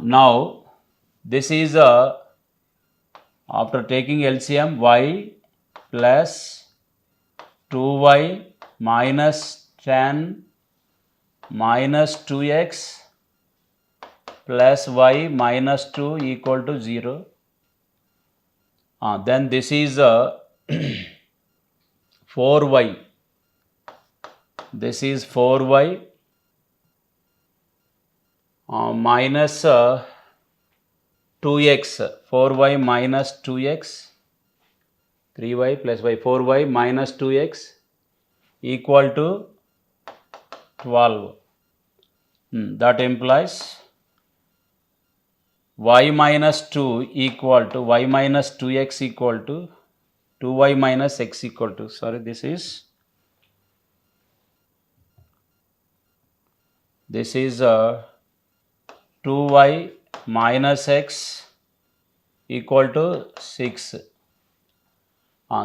Now this is after taking LCM, y plus 2y minus 10 minus 2x plus y minus 2 equal to 0. Then this is 4y. This is 4y minus 2x. 4y minus 2x. 3y plus y. 4y minus 2x equal to 12. That implies y minus 2 equal to y minus 2x equal to 2y minus x equal to, sorry, this is 2y minus x equal to 6.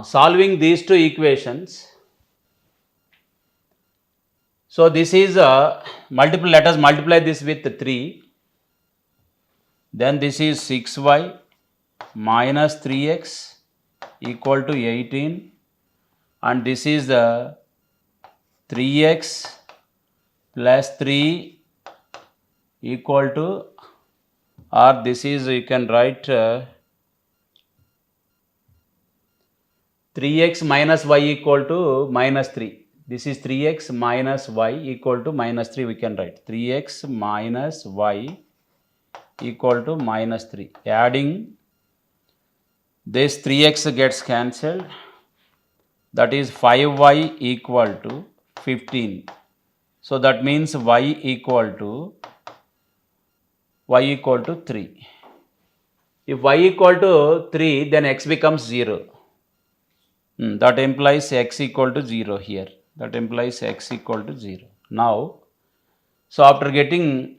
Solving these two equations, so this is let us multiply this with 3, then this is 6y minus 3x equal to 18, and this is 3x plus 3 equal to, or this is, you can write 3x minus y equal to minus 3. This is 3x minus y equal to minus 3, we can write 3x minus y equal to minus 3. Adding this 3x gets cancelled, that is 5y equal to 15. So that means y equal to 3. If y equal to 3, then x becomes 0. That implies x equal to 0 here. That implies x equal to 0. Now, so after getting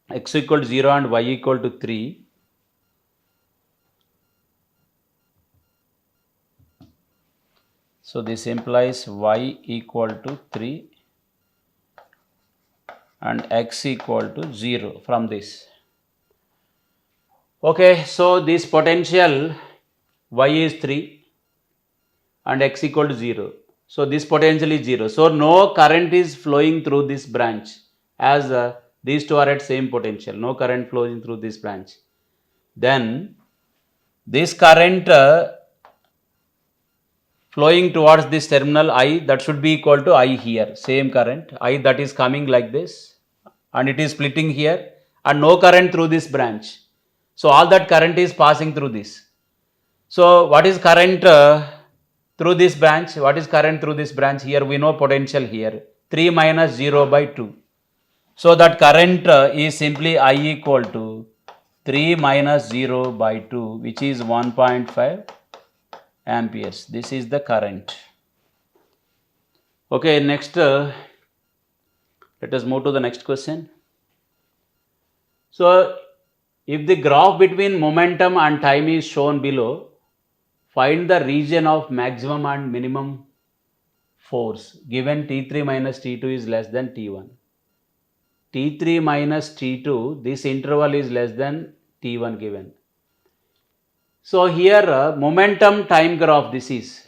x equal to 0 and y equal to 3, so this implies y equal to 3 and x equal to 0 from this. Okay, so this potential y is 3 and x equal to 0. So this potential is 0. So no current is flowing through this branch, as these two are at same potential. No current flowing through this branch. Then this current flowing towards this terminal I, that should be equal to I here. Same current I that is coming like this, and it is splitting here, and no current through this branch. So all that current is passing through this. So what is current through this branch? What is current through this branch? Here we know potential here, 3 minus 0 by 2. So that current is simply I equal to 3 minus 0 by 2, which is 1.5 amperes. This is the current. Okay, next let us move to the next question. So if the graph between momentum and time is shown below, find the region of maximum and minimum force given T3 minus T2 is less than T1. T3 minus T2, this interval is less than T1 given. So here momentum time graph, this is.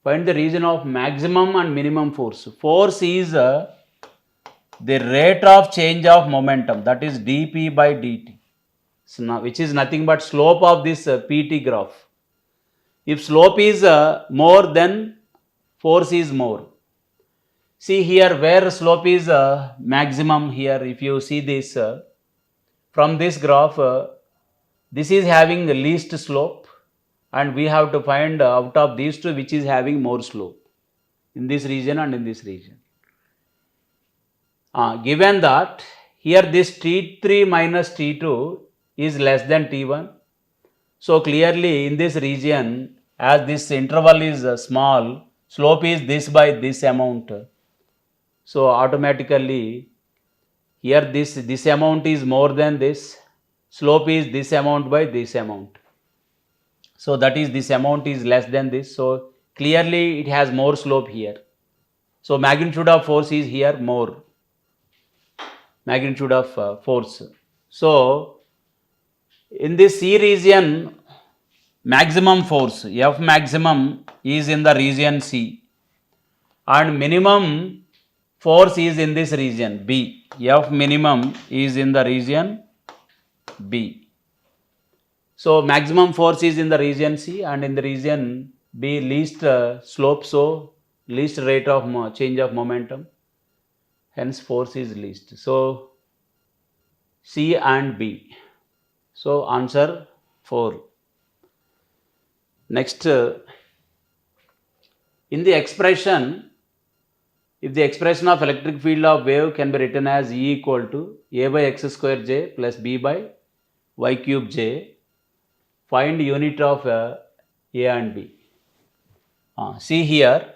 Find the region of maximum and minimum force. Force is the rate of change of momentum, that is dp by dt, so now, which is nothing but slope of this pt graph. If slope is more, then force is more. See here where slope is maximum, here if you see this from this graph, this is having the least slope, and we have to find out of these two which is having more slope in this region and in this region. Given that here this T3 minus T2 is less than T1, so clearly in this region, as this interval is small, slope is this by this amount, so automatically here this amount is more than this, slope is this amount by this amount, so that is this amount is less than this, so clearly it has more slope here. So magnitude of force is here more, magnitude of force. So in this C region, maximum force F maximum is in the region C and minimum force is in this region B. F minimum is in the region B. So maximum force is in the region C and in the region B least slope, so least rate of change of momentum, hence force is least. So C and B. So answer 4. Next, in the expression, if the expression of electric field of wave can be written as E equal to A by x square j plus B by y cube j, find unit of A and B. See here,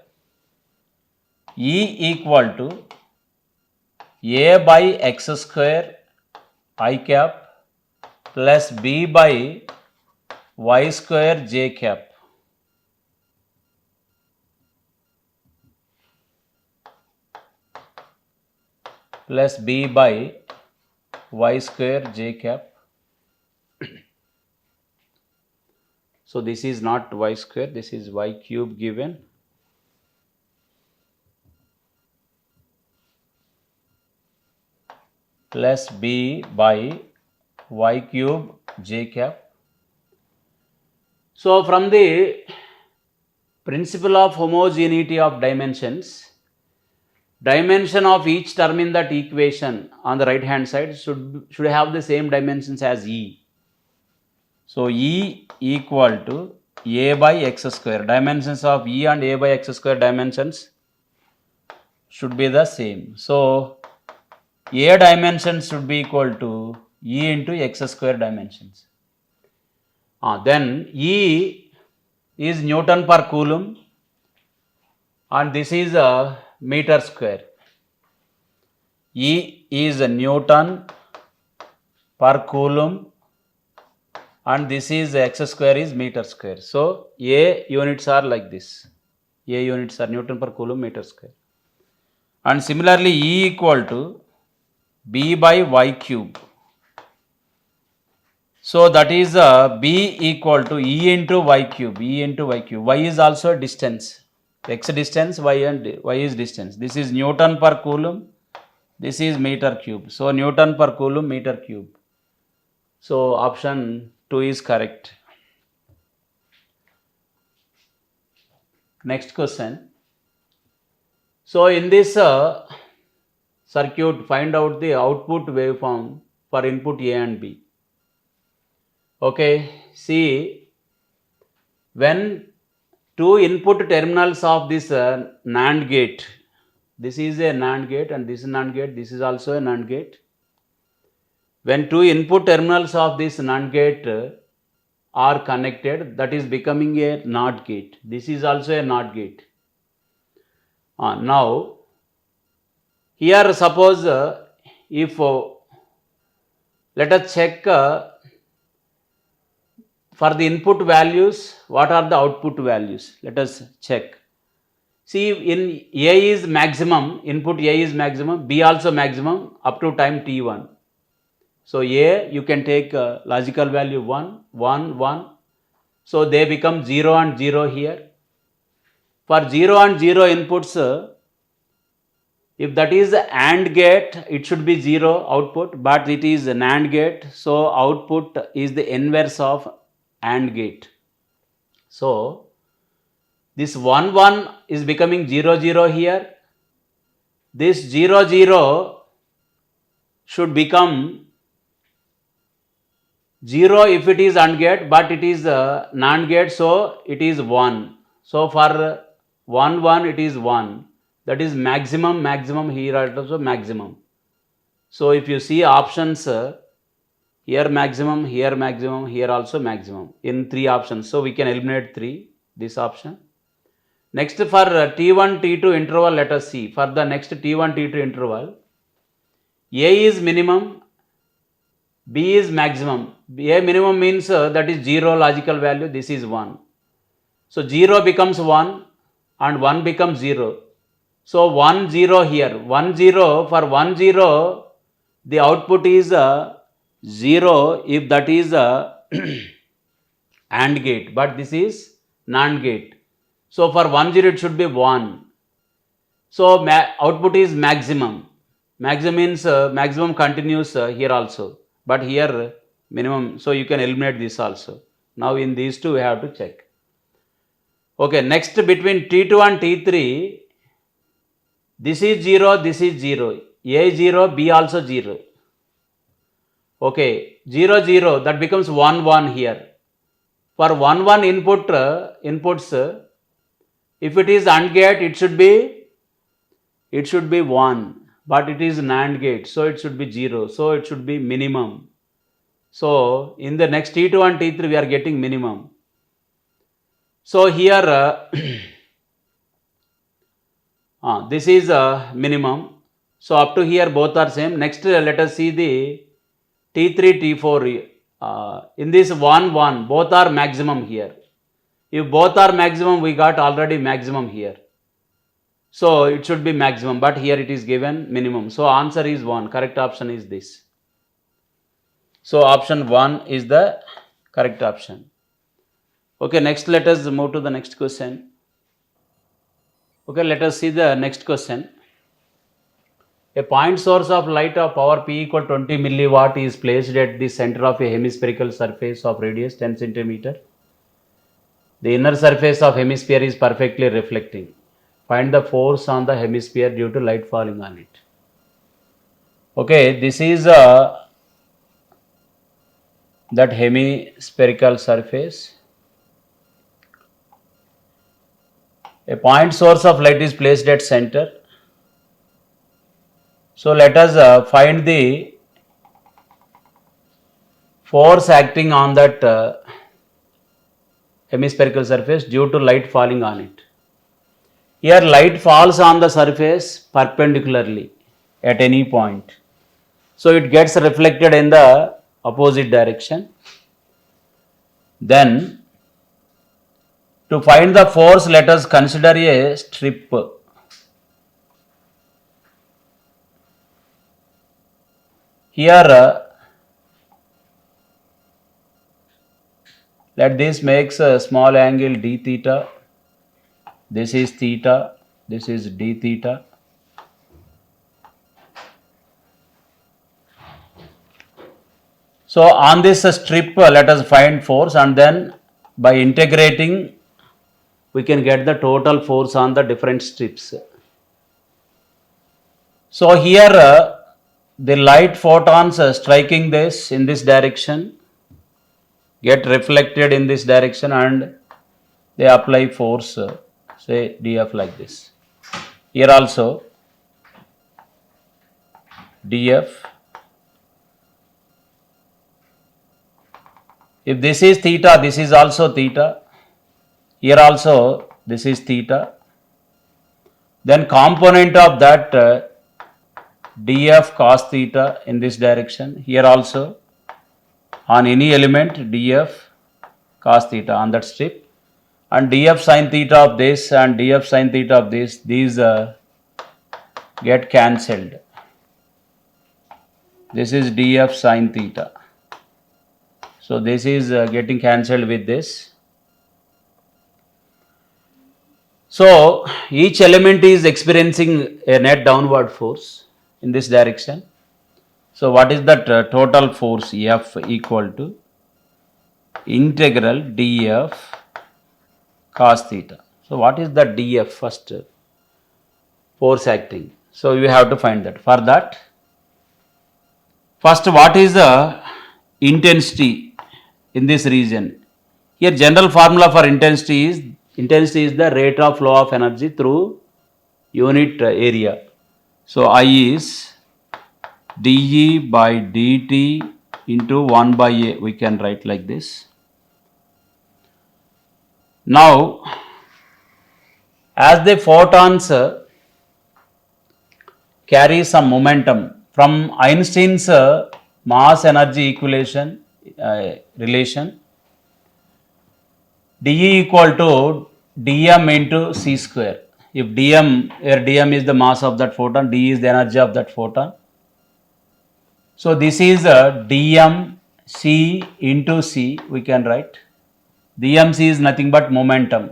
E equal to A by x square I cap plus B by y square j cap. Plus B by y square j cap. So this is not y square, this is y cube given. Plus B by y cube j cap. So from the principle of homogeneity of dimensions, dimension of each term in that equation on the right hand side should have the same dimensions as E. So E equal to A by x square. Dimensions of E and A by x square dimensions should be the same. So A dimensions should be equal to E into x square dimensions. Then E is Newton per coulomb and this is a meter square. E is a Newton per coulomb and this is x square is meter square. So A units are like this. A units are Newton per coulomb meter square. And similarly E equal to B by y cube. So that is B equal to E into y cube. E into y cube. Y is also distance. X distance, y and y is distance. This is Newton per coulomb. This is meter cube. So Newton per coulomb meter cube. So option 2 is correct. Next question. So in this circuit, find out the output waveform for input A and B. Okay, see, when two input terminals of this NAND gate, this is a NAND gate and this is NAND gate, this is also a NAND gate. When two input terminals of this NAND gate are connected, that is becoming a NOT gate. This is also a NOT gate. Now, here suppose if let us check for the input values, what are the output values? Let us check. See, in A is maximum, input A is maximum, B also maximum up to time t1. So A you can take logical value 1, 1, 1. So they become 0 and 0 here. For 0 and 0 inputs, if that is AND gate, it should be 0 output, but it is an NAND gate, so output is the inverse of AND gate. So this 1, 1 is becoming 0, 0 here. This 0, 0 should become 0 if it is AND gate, but it is NAND gate, so it is 1. So for 1, 1 it is 1. That is maximum, maximum here also maximum. So if you see options, here maximum, here also maximum in 3 options. So we can eliminate 3, this option. Next for T1, T2 interval, let us see. For the next T1, T2 interval, A is minimum, B is maximum. A minimum means that is 0 logical value, this is 1. So 0 becomes 1 and 1 becomes 0. So 1, 0 here, 1, 0, for 1, 0, the output is 0 if that is a AND gate, but this is NAND gate. So for 1 0 it should be 1. So output is maximum. Maximum means maximum continues here also, but here minimum. So you can eliminate this also. Now in these two we have to check. Okay, next between T2 and T3, this is 0, this is 0. A 0, B also 0. Okay, 0 0, that becomes 1 1 here. For 1 1 inputs, if it is AND gate, it should be 1, but it is NAND gate, so it should be 0, so it should be minimum. So in the next T2 and T3 we are getting minimum. So here this is minimum. So up to here both are same. Next let us see the T3 T4. In this 1 1 both are maximum here. If both are maximum, we got already maximum here. So it should be maximum, but here it is given minimum. So answer is 1. Correct option is this. So option 1 is the correct option. Okay, next let us move to the next question. Okay, let us see the next question. A point source of light of power P equal 20 milliwatt is placed at the center of a hemispherical surface of radius 10 centimeter. The inner surface of hemisphere is perfectly reflecting. Find the force on the hemisphere due to light falling on it. Okay, this is that hemispherical surface. A point source of light is placed at center. So let us find the force acting on that hemispherical surface due to light falling on it. Here light falls on the surface perpendicularly at any point. So it gets reflected in the opposite direction. Then to find the force, let us consider a strip. Here let this makes a small angle d theta. This is theta, this is d theta. So on this strip let us find force, and then by integrating we can get the total force on the different strips. So here the light photons striking this in this direction get reflected in this direction and they apply force, say dF like this. Here also dF. If this is theta, this is also theta. Here also this is theta. Then component of that dF cos theta in this direction. Here also on any element dF cos theta on that strip, and dF sin theta of this and dF sin theta of this, these get cancelled. This is dF sin theta. So this is getting cancelled with this. So each element is experiencing a net downward force in this direction. So what is that total force? F equal to integral dF cos theta. So what is the dF first? Force acting. So you have to find that. For that, first what is the intensity in this region? Here general formula for intensity is the rate of flow of energy through unit area. So I is dE by dt into 1 by A, we can write like this. Now as the photons carry some momentum from Einstein's mass energy equation relation, dE equal to dm into c square. If dm, where dm is the mass of that photon, d is the energy of that photon. So this is a dmc into c, we can write. dmc is nothing but momentum.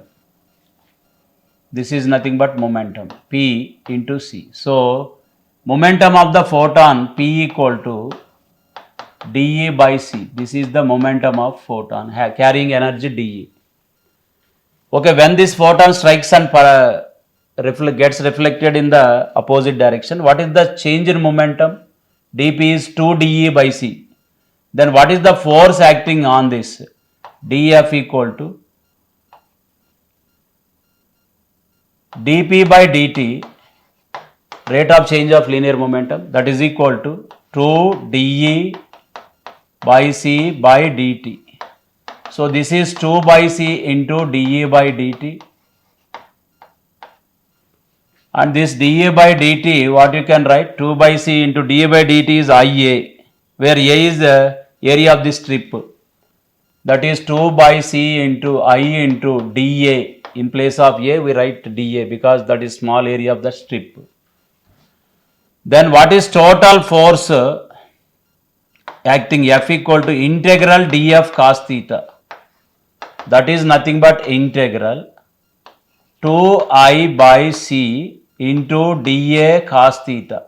This is nothing but momentum, P into C. So momentum of the photon P equal to dE by C. This is the momentum of photon carrying energy dE. Okay, when this photon strikes and gets reflected in the opposite direction, what is the change in momentum? dP is 2 dE by C. Then what is the force acting on this? dF equal to dP by dt, rate of change of linear momentum, that is equal to 2 dE by C by dt. So this is 2 by C into dE by dt, and this dE by dt, what you can write, 2 by C into dE by dt is IA, where A is the area of the strip, that is 2 by C into I into dA. In place of A we write dA because that is small area of the strip. Then what is total force acting? F equal to integral dF cos theta, that is nothing but integral 2I by C into dA cos theta.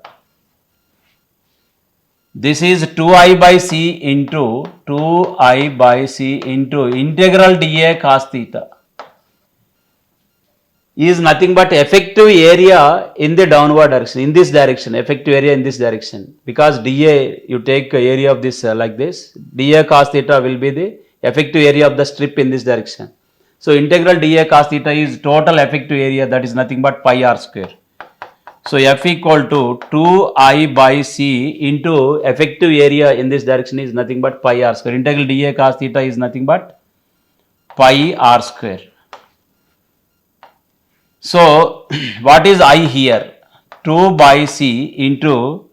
This is 2I by C into 2I by C into integral dA cos theta is nothing but effective area in the downward direction, in this direction, effective area in this direction, because dA, you take area of this like this, dA cos theta will be the effective area of the strip in this direction. So integral dA cos theta is total effective area, that is nothing but pi r square. So F equal to 2I by C into effective area in this direction is nothing but pi r square. Integral dA cos theta is nothing but pi r square. So what is I here? 2 by C into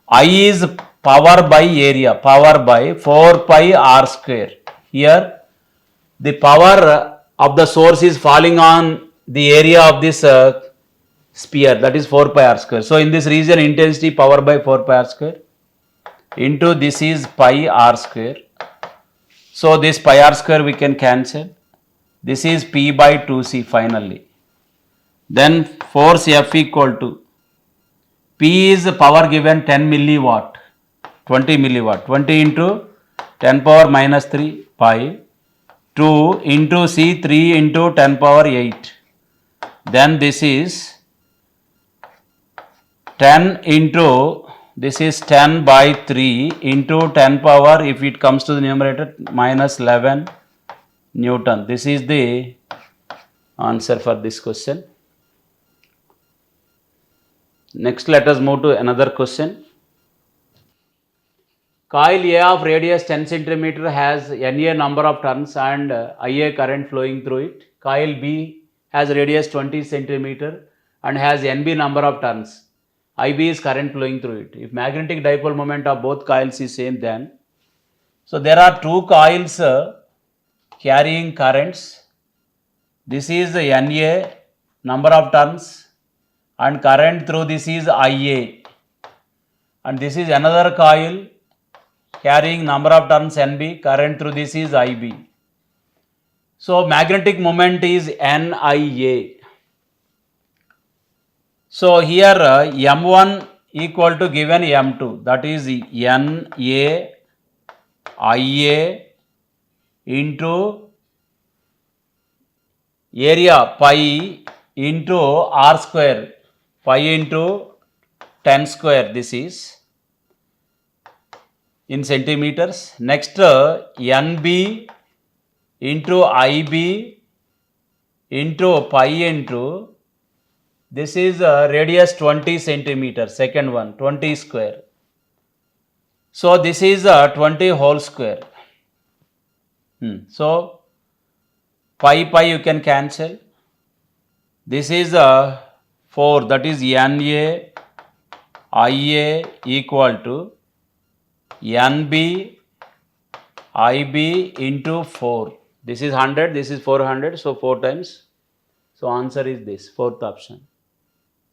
I is power by area, power by 4 pi r square. Here the power of the source is falling on the area of this sphere, that is 4 pi r square. So in this region intensity power by 4 pi r square into this is pi r square. So this pi r square we can cancel. This is P by 2C finally. Then force F equal to P is power given 10 milliwatt, 20 milliwatt, 20 into 10 power minus 3 pi, 2 into C 3 into 10 power 8. Then this is 10 into, this is 10 by 3 into 10 power, if it comes to the numerator, minus 11 Newton. This is the answer for this question. Next, let us move to another question. Coil A of radius 10 centimeter has NA number of turns and IA current flowing through it. Coil B has radius 20 centimeter and has NB number of turns. IB is current flowing through it. If magnetic dipole moment of both coils is same, then so there are two coils carrying currents. This is the NA number of turns and current through this is IA, and this is another coil carrying number of turns NB, current through this is IB. So magnetic moment is NIA. So here M1 equal to given M2, that is NA IA into area pi into r square, pi into 10 square, this is in centimeters. Next NB into IB into pi into, this is radius 20 centimeters, second one 20 square. So this is 20 whole square. So pi you can cancel. This is 4, that is NA IA equal to NB IB into 4. This is 100, this is 400, so 4 times. So answer is this, fourth option.